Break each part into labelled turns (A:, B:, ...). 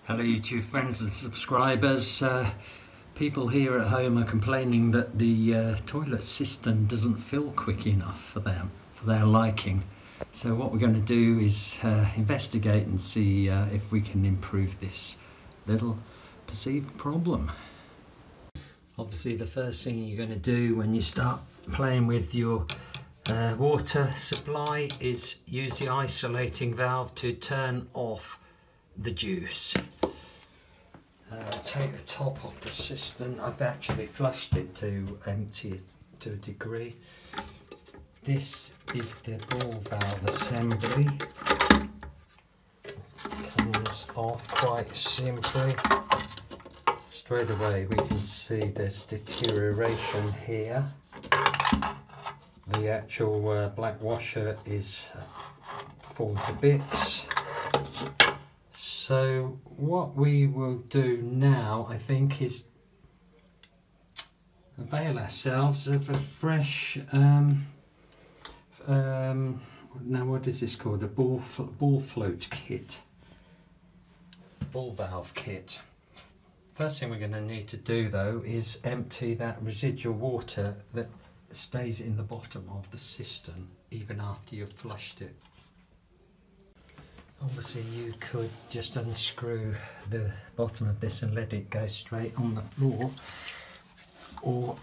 A: Hello YouTube friends and subscribers. People here at home are complaining that the toilet cistern doesn't fill quick enough for them, for their liking. So what we're going to do is investigate and see if we can improve this little perceived problem. Obviously the first thing you're going to do when you start playing with your water supply is use the isolating valve to turn off the juice. Take the top off the cistern. I've actually flushed it to empty it to a degree. This is the ball valve assembly. It comes off quite simply. Straight away we can see there's deterioration here. The actual black washer is fallen to bits. So what we will do now, I think, is avail ourselves of a fresh, now what is this called? A ball float kit, ball valve kit. First thing we're going to need to do though is empty that residual water that stays in the bottom of the cistern even after you've flushed it. Obviously you could just unscrew the bottom of this and let it go straight on the floor, or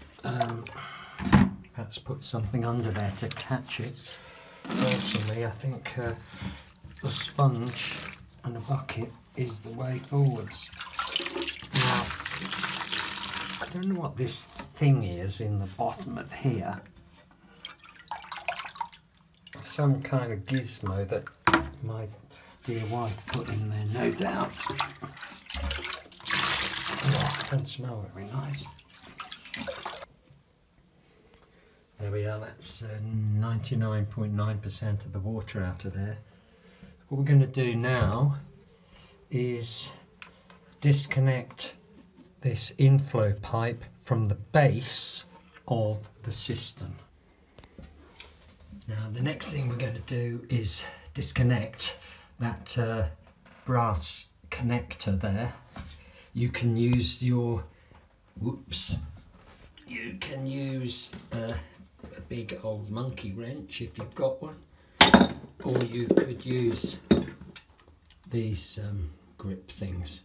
A: perhaps put something under there to catch it. Personally I think a sponge and a bucket is the way forwards. Now I don't know what this thing is in the bottom of here. Some kind of gizmo that my dear wife put in there, no doubt. Oh, don't smell very nice. There we are, that's 99.9% of the water out of there. What we're going to do now is disconnect this inflow pipe from the base of the cistern. Now the next thing we're going to do is disconnect that brass connector there. You can use your, you can use a big old monkey wrench if you've got one, or you could use these grip things.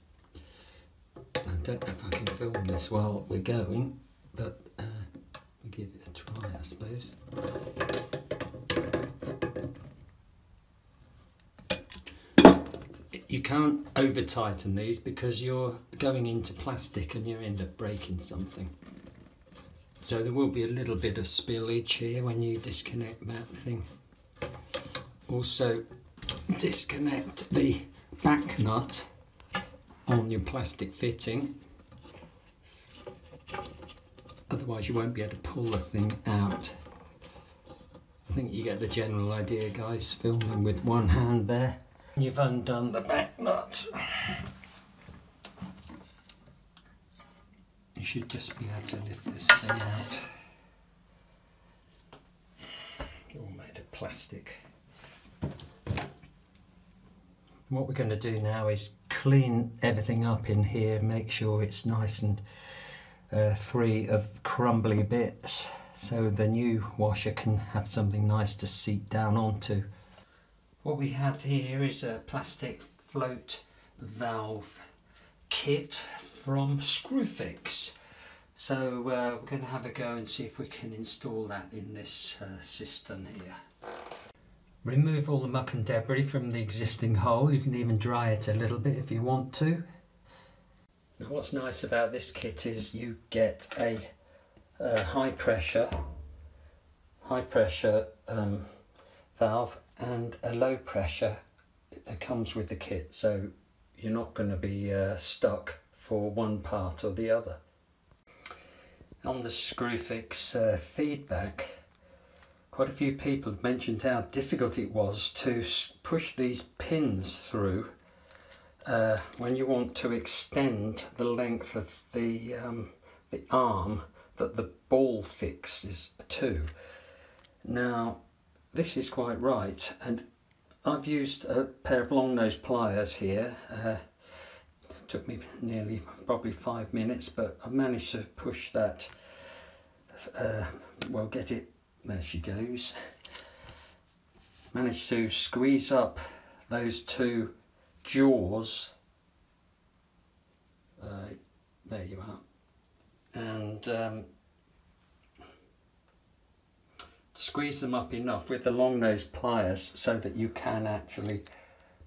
A: I don't know if I can film this while we're going, but we'll give it a try I suppose. You can't over tighten these because you're going into plastic and you end up breaking something. So there will be a little bit of spillage here when you disconnect that thing. Also disconnect the back nut on your plastic fitting. Otherwise you won't be able to pull the thing out. I think you get the general idea, guys, filming with one hand there. You've undone the back nut. You should just be able to lift this thing out. All made of plastic. What we're going to do now is clean everything up in here, make sure it's nice and free of crumbly bits, so the new washer can have something nice to seat down onto. What we have here is a plastic float valve kit from Screwfix. So we're going to have a go and see if we can install that in this cistern here. Remove all the muck and debris from the existing hole. You can even dry it a little bit if you want to. Now what's nice about this kit is you get a high pressure valve and a low pressure that comes with the kit, so you're not going to be stuck for one part or the other. On the Screwfix feedback, quite a few people have mentioned how difficult it was to push these pins through when you want to extend the length of the arm that the ball fixes to. Now this is quite right, and I've used a pair of long nose pliers here took me nearly probably 5 minutes, but I've managed to push that, well, get it, there she goes. Managed to squeeze up those two jaws, there you are, and squeeze them up enough with the long nose pliers so that you can actually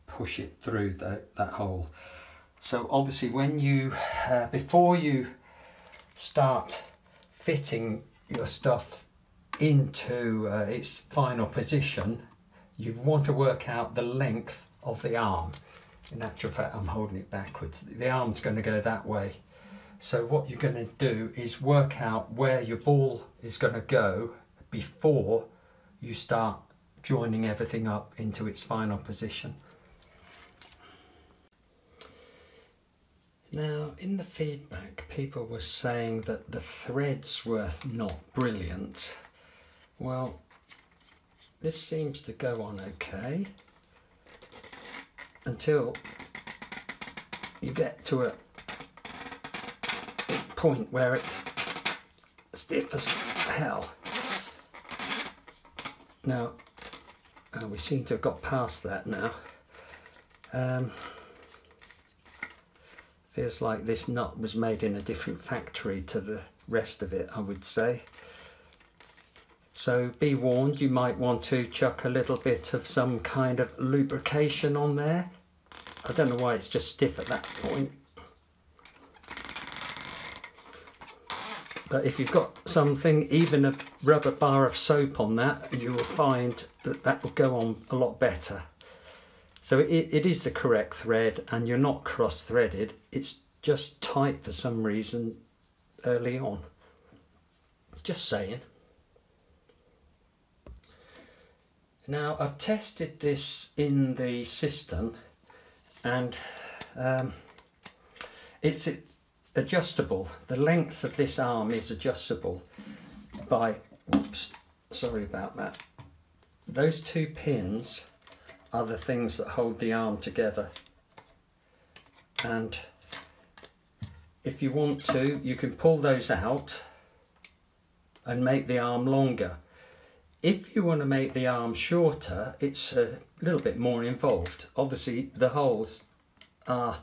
A: push it through that hole. So obviously when you, before you start fitting your stuff into its final position, you want to work out the length of the arm. In actual fact, I'm holding it backwards. The arm's going to go that way. So what you're going to do is work out where your ball is going to go before you start joining everything up into its final position. Now, in the feedback, people were saying that the threads were not brilliant. Well, this seems to go on okay until you get to a point where it's stiff as hell. Now, we seem to have got past that now. Feels like this nut was made in a different factory to the rest of it, I would say. So be warned, you might want to chuck a little bit of some kind of lubrication on there. I don't know why it's just stiff at that point. But if you've got something, even a rubber bar of soap on that, you will find that that will go on a lot better. So it is the correct thread, and you're not cross-threaded. It's just tight for some reason early on. Just saying. Now, I've tested this in the cistern, and it's adjustable. The length of this arm is adjustable by, oops, sorry about that. Those two pins are the things that hold the arm together, and if you want to, you can pull those out and make the arm longer. If you want to make the arm shorter, it's a little bit more involved. Obviously the holes are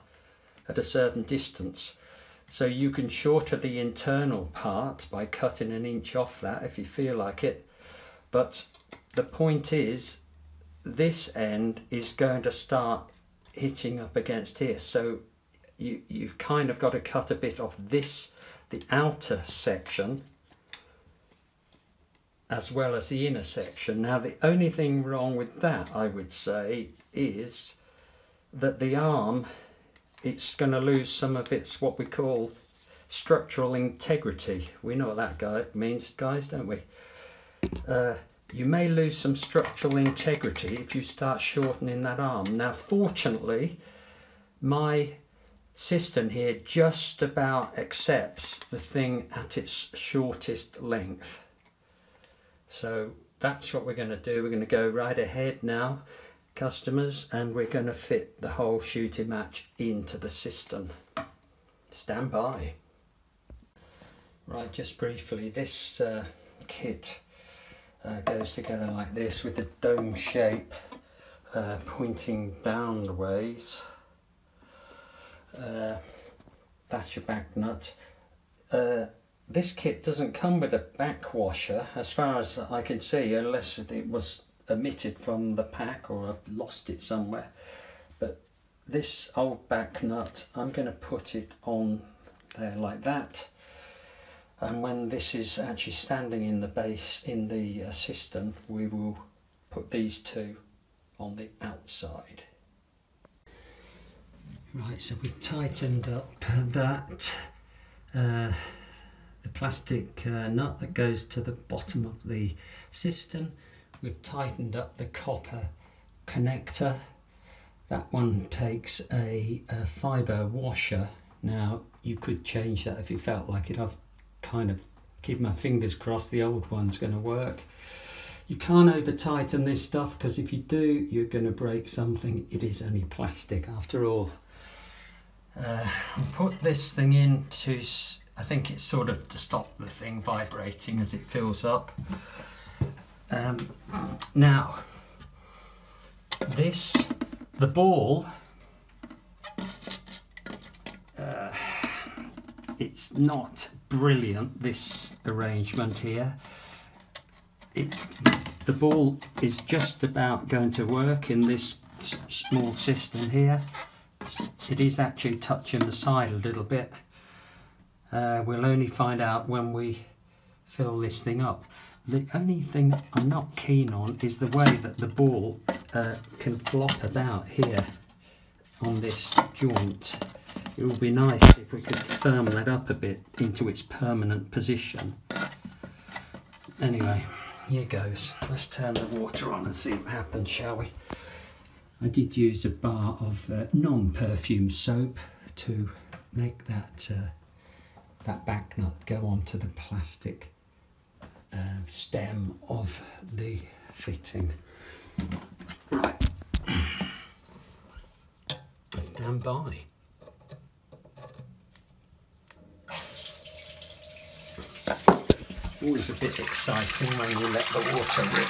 A: at a certain distance, so you can shorter the internal part by cutting an inch off that if you feel like it. But the point is, this end is going to start hitching up against here, so you've kind of got to cut a bit off this, the outer section, as well as the inner section. Now, the only thing wrong with that, I would say, is that the arm, it's going to lose some of its what we call structural integrity. We know what that means, guys, don't we? You may lose some structural integrity if you start shortening that arm. Now, fortunately, my cistern here just about accepts the thing at its shortest length. So that's what we're going to do. We're going to go right ahead now, customers, and we're going to fit the whole shooting match into the cistern. Stand by. Right, just briefly, this kit goes together like this with the dome shape pointing down the ways. That's your back nut. This kit doesn't come with a back washer as far as I can see, unless it was omitted from the pack or I've lost it somewhere. But this old back nut, I'm going to put it on there like that, and when this is actually standing in the base in the cistern, we will put these two on the outside. Right, so we've tightened up that the plastic nut that goes to the bottom of the cistern. We've tightened up the copper connector. That one takes a fibre washer. Now, you could change that if you felt like it. I've kind of keep my fingers crossed the old one's going to work. You can't over tighten this stuff, because if you do, you're going to break something. It is only plastic after all. put this thing in to, I think it's sort of to stop the thing vibrating as it fills up. Now, the ball, it's not brilliant, this arrangement here. The ball is just about going to work in this small system here. It is actually touching the side a little bit. We'll only find out when we fill this thing up. The only thing I'm not keen on is the way that the ball can flop about here on this joint. It would be nice if we could firm that up a bit into its permanent position. Anyway, here goes. Let's turn the water on and see what happens, shall we? I did use a bar of non-perfumed soap to make that back nut go onto the plastic stem of the fitting. Right, stand by. Always a bit exciting when you let the water rip.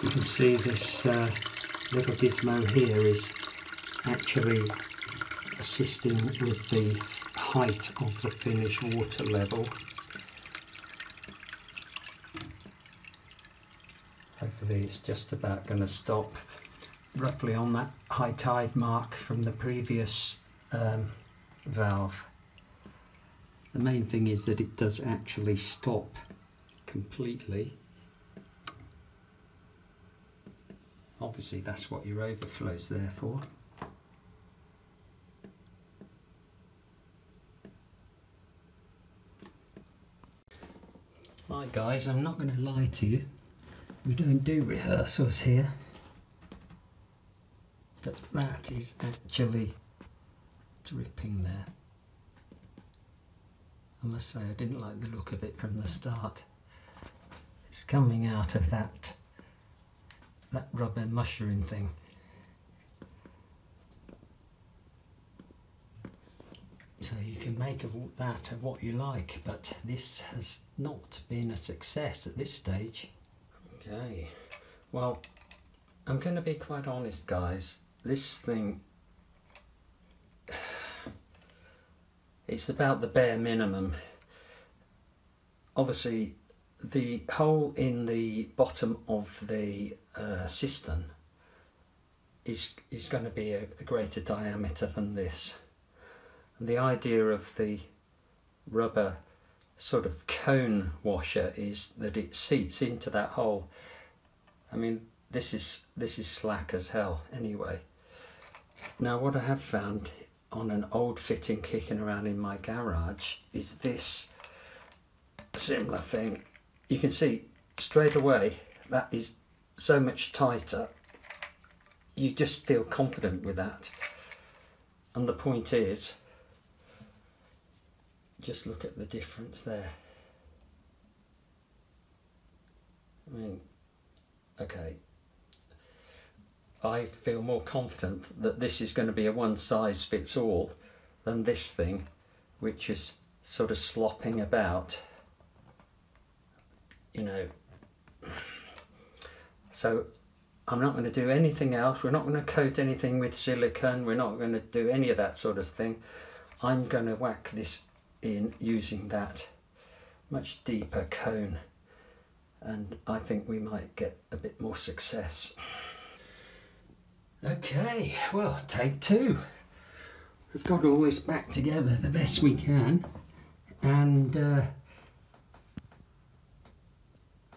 A: You can see this little gizmo here is actually assisting with the height of the finished water level. Hopefully it's just about going to stop roughly on that high tide mark from the previous valve. The main thing is that it does actually stop completely. Obviously that's what your overflow's there for. Right guys, I'm not going to lie to you. We don't do rehearsals here. But that is actually dripping there. I must say I didn't like the look of it from the start. It's coming out of that rubber mushroom thing. So you can make of that of what you like, but this has not been a success at this stage. Okay, well, I'm going to be quite honest guys, this thing, it's about the bare minimum. Obviously the hole in the bottom of the cistern is going to be a greater diameter than this. And the idea of the rubber sort of cone washer is that it seats into that hole. I mean, this is slack as hell anyway. Now what I have found on an old fitting kicking around in my garage is this similar thing. You can see straight away that is so much tighter. You just feel confident with that. And the point is, just look at the difference there. I mean, okay, I feel more confident that this is going to be a one size fits all than this thing, which is sort of slopping about, you know. So I'm not going to do anything else. We're not going to coat anything with silicone. We're not going to do any of that sort of thing. I'm going to whack this in using that much deeper cone, and I think we might get a bit more success. Okay, well, take two. We've got all this back together the best we can, and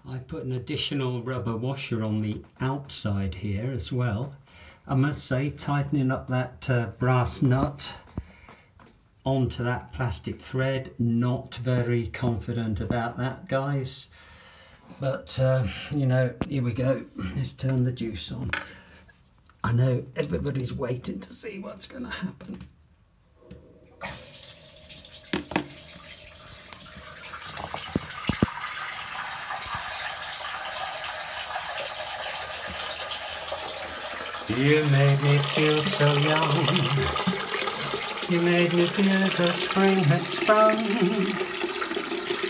A: I put an additional rubber washer on the outside here as well. I must say, tightening up that brass nut onto that plastic thread, not very confident about that, guys. But you know, here we go. Let's turn the juice on. I know everybody's waiting to see what's going to happen. You made me feel so young. You made me feel as though spring had sprung.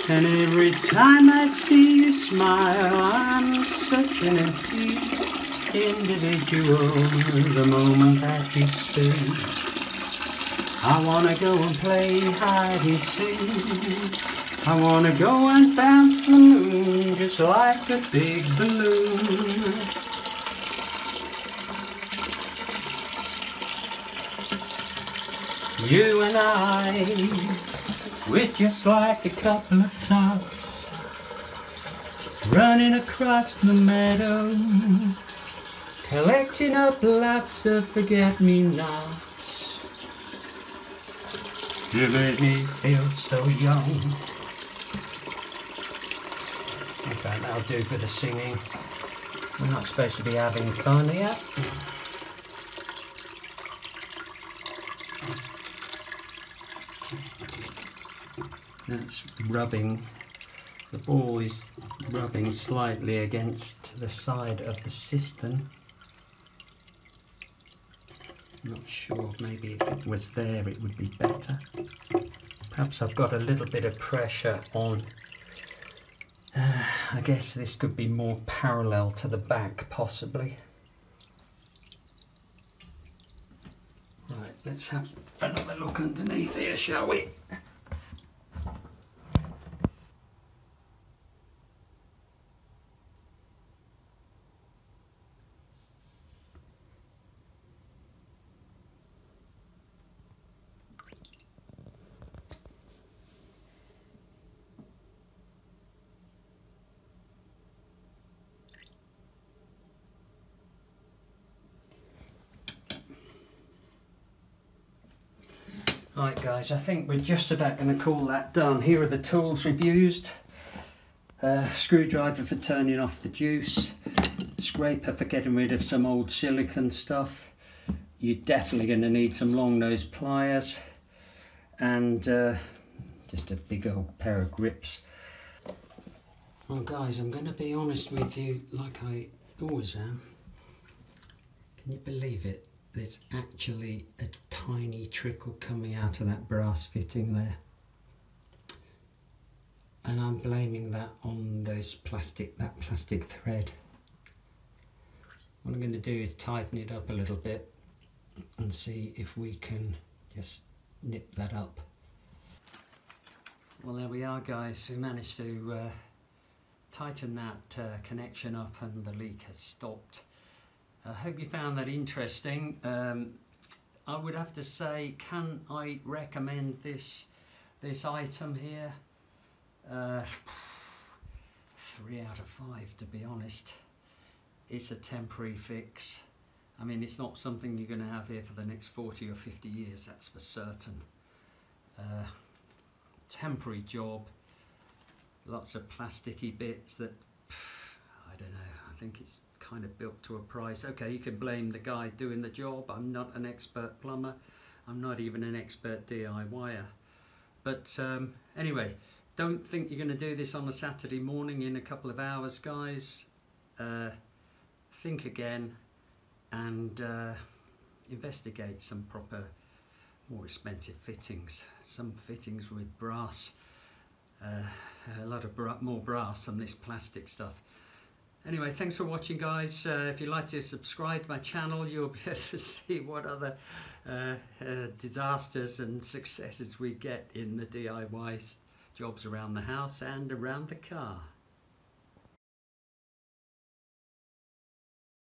A: And every time I see you smile, I'm such an empty individual. The moment that you speak, I wanna go and play hide and seek. I wanna go and bounce the moon just like a big balloon. You and I, we're just like a couple of tots running across the meadow, collecting up lots of forget-me-nots. You made me feel so young. Okay, that'll do for the singing. We're not supposed to be having fun yet. That's rubbing, the ball is rubbing slightly against the side of the cistern. I'm not sure, maybe if it was there it would be better. Perhaps I've got a little bit of pressure on. I guess this could be more parallel to the back, possibly. Right, let's have another look underneath here, shall we? Right guys, I think we're just about going to call that done. Here are the tools we've used. Screwdriver for turning off the juice, scraper for getting rid of some old silicone stuff. You're definitely going to need some long nose pliers and just a big old pair of grips. Well guys, I'm going to be honest with you like I always am. Can you believe it? There's actually a tiny trickle coming out of that brass fitting there. And I'm blaming that on that plastic thread. What I'm going to do is tighten it up a little bit and see if we can just nip that up. Well, there we are guys, we managed to tighten that connection up and the leak has stopped. I hope you found that interesting. I would have to say, can I recommend this item here? 3 out of 5 to be honest. It's a temporary fix. I mean, it's not something you're going to have here for the next 40 or 50 years, that's for certain. Temporary job, lots of plasticky bits that, I don't know, I think it's kind of built to a price. Okay, you can blame the guy doing the job. I'm not an expert plumber. I'm not even an expert DIYer. But anyway, don't think you're going to do this on a Saturday morning in a couple of hours, guys. Think again and investigate some proper, more expensive fittings. Some fittings with brass, a lot of more brass than this plastic stuff. Anyway, thanks for watching guys. If you'd like to subscribe to my channel, you'll be able to see what other disasters and successes we get in the DIY jobs around the house and around the car.